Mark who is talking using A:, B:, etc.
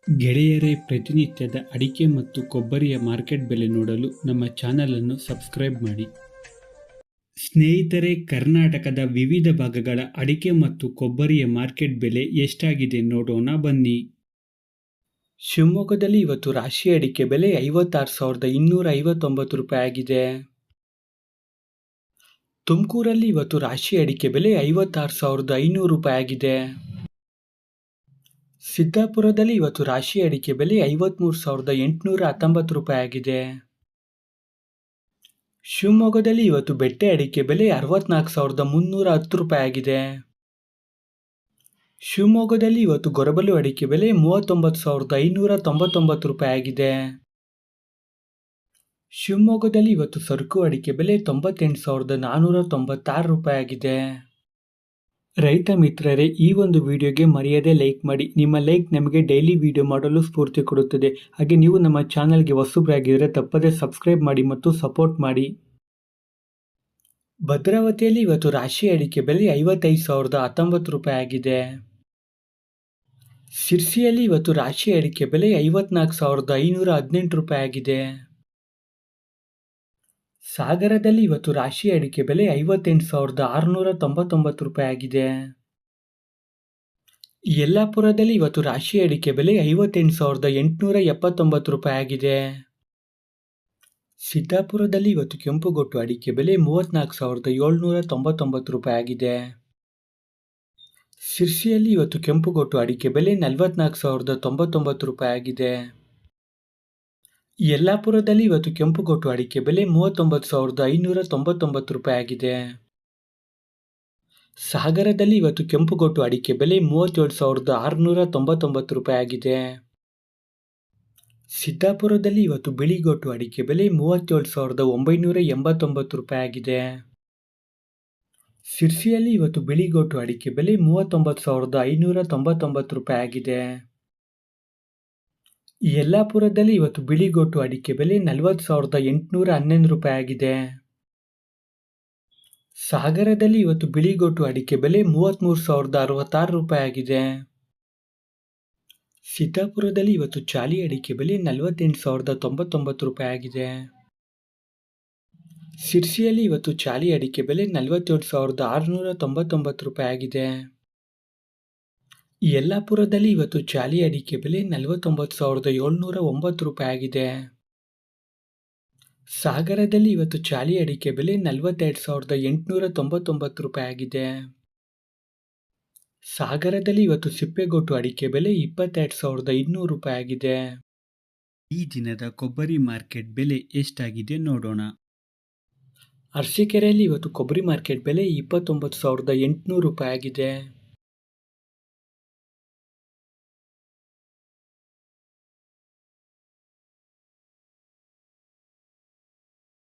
A: ಗೆಳೆಯರೇ, ಪ್ರತಿನಿತ್ಯದ ಅಡಿಕೆ ಮತ್ತು ಕೊಬ್ಬರಿಯ ಮಾರ್ಕೆಟ್ ಬೆಲೆ ನೋಡಲು ನಮ್ಮ ಚಾನಲನ್ನು ಸಬ್ಸ್ಕ್ರೈಬ್ ಮಾಡಿ. ಸ್ನೇಹಿತರೆ, ಕರ್ನಾಟಕದ ವಿವಿಧ ಭಾಗಗಳ ಅಡಿಕೆ ಮತ್ತು ಕೊಬ್ಬರಿಯ ಮಾರ್ಕೆಟ್ ಬೆಲೆ ಎಷ್ಟಾಗಿದೆ ನೋಡೋಣ ಬನ್ನಿ. ಶಿವಮೊಗ್ಗದಲ್ಲಿ ಇವತ್ತು ರಾಶಿ ಅಡಿಕೆ ಬೆಲೆ 56,259 ರೂಪಾಯಿ ಆಗಿದೆ. ತುಮಕೂರಲ್ಲಿ ಇವತ್ತು ರಾಶಿ ಅಡಿಕೆ ಬೆಲೆ 56,500 ರೂಪಾಯಿ ಆಗಿದೆ. ಸಿದ್ದಾಪುರದಲ್ಲಿ ಇವತ್ತು ರಾಶಿ ಅಡಿಕೆ ಬೆಲೆ 53,819 ರೂಪಾಯಿ ಆಗಿದೆ. ಶಿವಮೊಗ್ಗದಲ್ಲಿ ಇವತ್ತು ಬೆಟ್ಟೆ ಅಡಿಕೆ ಬೆಲೆ 64,310 ರೂಪಾಯಿ ಆಗಿದೆ. ಶಿವಮೊಗ್ಗದಲ್ಲಿ ಇವತ್ತು ಗೊರಬಲು ಅಡಿಕೆ ಬೆಲೆ 39,599 ರೂಪಾಯಿ ಆಗಿದೆ. ಶಿವಮೊಗ್ಗದಲ್ಲಿ ಇವತ್ತು ಸರಕು ಅಡಿಕೆ ಬೆಲೆ 98,496 ರೂಪಾಯಿ ಆಗಿದೆ. ರೈತ ಮಿತ್ರರೇ, ಈ ಒಂದು ವಿಡಿಯೋಗೆ ಮರೆಯದೆ ಲೈಕ್ ಮಾಡಿ. ನಿಮ್ಮ ಲೈಕ್ ನಮಗೆ ಡೈಲಿ ವಿಡಿಯೋ ಮಾಡಲು ಸ್ಫೂರ್ತಿ ಕೊಡುತ್ತದೆ. ಹಾಗೆ ನೀವು ನಮ್ಮ ಚಾನಲ್ಗೆ ಹೊಸಬರಾಗಿದ್ದರೆ ತಪ್ಪದೆ ಸಬ್ಸ್ಕ್ರೈಬ್ ಮಾಡಿ ಮತ್ತು ಸಪೋರ್ಟ್ ಮಾಡಿ. ಭದ್ರಾವತಿಯಲ್ಲಿ ಇವತ್ತು ರಾಶಿ ಅಡಿಕೆ ಬೆಲೆ 55,019 ರೂಪಾಯಿ ಆಗಿದೆ. ಸಿರ್ಸಿಯಲ್ಲಿ ಇವತ್ತು ರಾಶಿ ಅಡಿಕೆ ಬೆಲೆ 54,518 ರೂಪಾಯಿ ಆಗಿದೆ. ಸಾಗರದಲ್ಲಿ ಇವತ್ತು ರಾಶಿ ಅಡಿಕೆ ಬೆಲೆ 58,699 ರೂಪಾಯಿ ಆಗಿದೆ. ಯಲ್ಲಾಪುರದಲ್ಲಿ ಇವತ್ತು ರಾಶಿ ಅಡಿಕೆ ಬೆಲೆ 58,879 ರೂಪಾಯಿ ಆಗಿದೆ. ಸಿದ್ದಾಪುರದಲ್ಲಿ ಇವತ್ತು ಕೆಂಪುಗೊಟ್ಟು ಅಡಿಕೆ ಬೆಲೆ 34,799 ರೂಪಾಯಿ ಆಗಿದೆ. ಸಿರ್ಸಿಯಲ್ಲಿ ಇವತ್ತು ಕೆಂಪುಗೊಟ್ಟು ಅಡಿಕೆ ಬೆಲೆ 44,099 ರೂಪಾಯಿ ಆಗಿದೆ. ಯಲ್ಲಾಪುರದಲ್ಲಿ ಇವತ್ತು ಕೆಂಪುಗೊಟ್ಟು ಅಡಿಕೆ ಬೆಲೆ 39,599 ರೂಪಾಯಿ ಆಗಿದೆ. ಸಾಗರದಲ್ಲಿ ಇವತ್ತು ಕೆಂಪುಗೊಟ್ಟು ಅಡಿಕೆ ಬೆಲೆ 37,699 ರೂಪಾಯಿ ಆಗಿದೆ. ಸಿದ್ದಾಪುರದಲ್ಲಿ ಇವತ್ತು ಬಿಳಿಗೊಟ್ಟು ಅಡಿಕೆ ಬೆಲೆ 37,989 ರೂಪಾಯಿ ಆಗಿದೆ. ಸಿರ್ಸಿಯಲ್ಲಿ ಇವತ್ತು ಬಿಳಿಗೊಟ್ಟು ಅಡಿಕೆ ಬೆಲೆ 39,599 ರೂಪಾಯಿ ಆಗಿದೆ. ಯಲ್ಲಾಪುರದಲ್ಲಿ ಇವತ್ತು ಬಿಳಿಗೊಟ್ಟು ಅಡಿಕೆ ಬೆಲೆ 40,811 ರೂಪಾಯಿ ಆಗಿದೆ. ಸಾಗರದಲ್ಲಿ ಇವತ್ತು ಬಿಳಿಗೊಟ್ಟು ಅಡಿಕೆ ಬೆಲೆ 33,066 ರೂಪಾಯಿ ಆಗಿದೆ. ಸಿದ್ದಾಪುರದಲ್ಲಿ ಇವತ್ತು ಚಾಲಿ ಅಡಿಕೆ ಬೆಲೆ 48,099 ರೂಪಾಯಿ ಆಗಿದೆ. ಸಿರ್ಸಿಯಲ್ಲಿ ಇವತ್ತು ಚಾಲಿ ಅಡಿಕೆ ಬೆಲೆ 47,699 ರೂಪಾಯಿ ಆಗಿದೆ. ಯಲ್ಲಾಪುರದಲ್ಲಿ ಇವತ್ತು ಚಾಲಿ ಅಡಿಕೆ ಬೆಲೆ 49,709 ರೂಪಾಯಿ ಆಗಿದೆ. ಸಾಗರದಲ್ಲಿ ಇವತ್ತು ಚಾಲಿ ಅಡಿಕೆ ಬೆಲೆ 42,899 ರೂಪಾಯಿ ಆಗಿದೆ. ಸಾಗರದಲ್ಲಿ ಇವತ್ತು ಸಿಪ್ಪೆಗೊಟ್ಟು ಅಡಿಕೆ ಬೆಲೆ 22,200 ರೂಪಾಯಿ ಆಗಿದೆ. ಈ ದಿನದ ಕೊಬ್ಬರಿ ಮಾರ್ಕೆಟ್ ಬೆಲೆ ಎಷ್ಟಾಗಿದೆ ನೋಡೋಣ. ಅರಸೀಕೆರೆಯಲ್ಲಿ ಇವತ್ತು ಕೊಬ್ಬರಿ ಮಾರ್ಕೆಟ್ ಬೆಲೆ 29,800 ರೂಪಾಯಿ ಆಗಿದೆ.